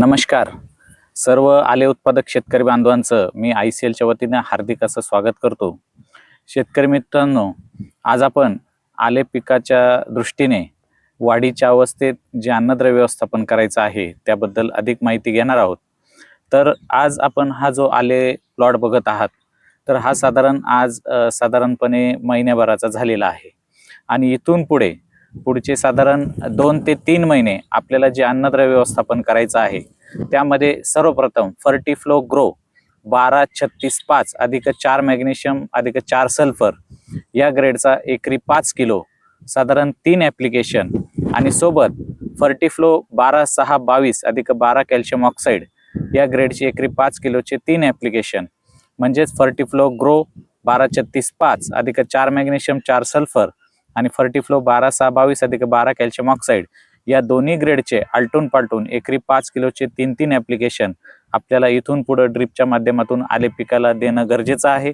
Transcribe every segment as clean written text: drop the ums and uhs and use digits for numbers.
नमस्कार. सर्व आले उत्पादक शेतकरी बांधवांचं मी ICLच्या वतीने हार्दिक असं स्वागत करतो. शेतकरी मित्रांनो, आज आपण आले पिकाच्या दृष्टीने वाढीच्या अवस्थेत जे अन्नद्रव्य व्यवस्थापन करायचं आहे त्याबद्दल अधिक माहिती घेणार आहोत. तर आज आपण हा जो आले प्लॉट बघत आहात, तर हा साधारणपणे महिन्याभराचा झालेला आहे आणि इथून पुढचे साधारण 2 ते 3 महिने आपल्याला जे अन्नद्रव्य व्यवस्थापन करायचं आहे त्यामध्ये सर्वप्रथम फर्टिफ्लो ग्रो 12-36-5 अधिक 4 मॅग्नेशियम अधिक 4 सल्फर या ग्रेडचा एकरी 5 किलो साधारण 3 ॲप्लिकेशन आणि सोबत फर्टिफ्लो 12-6-22 अधिक 12 कॅल्शियम ऑक्साईड या ग्रेडचे एकरी 5 किलोचे 3 ॲप्लिकेशन म्हणजेच फर्टिफ्लो ग्रो 12-36-5 अधिक 4 मॅग्नेशियम 4 सल्फर आणि फर्टिफ्लो 12-6-22 अधिक 12 कॅल्शियम ऑक्साईड या दोन्ही ग्रेडचे आलटून पालटून एकरी 5 किलोचे 3-3 ॲप्लिकेशन आपल्याला इथून पुढे ड्रिपच्या माध्यमातून आले पिकाला देणं गरजेचं आहे.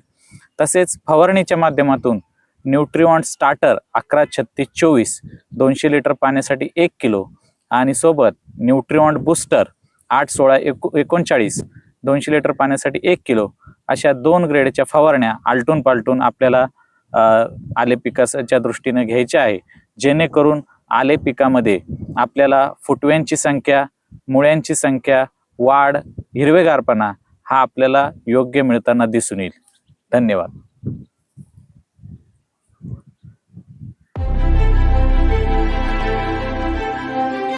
तसेच फवारणीच्या माध्यमातून न्यूट्रिऑन्ट स्टार्टर 11-36-24 200 लिटर पाण्यासाठी 1 किलो आणि सोबत न्यूट्रिऑन्ट बूस्टर 8-16-39 200 लिटर पाण्यासाठी 1 किलो अशा 2 ग्रेडच्या फवारण्या आलटून पालटून आपल्याला आले पिकाच्या दृष्टीने घ्यायचे आहे, जेणेकरून आले पिकामध्ये आपल्याला फुटव्यांची संख्या, मुळ्यांची संख्या, वाढ, हिरवेगारपणा हा आपल्याला योग्य मिळताना दिसून येईल. धन्यवाद.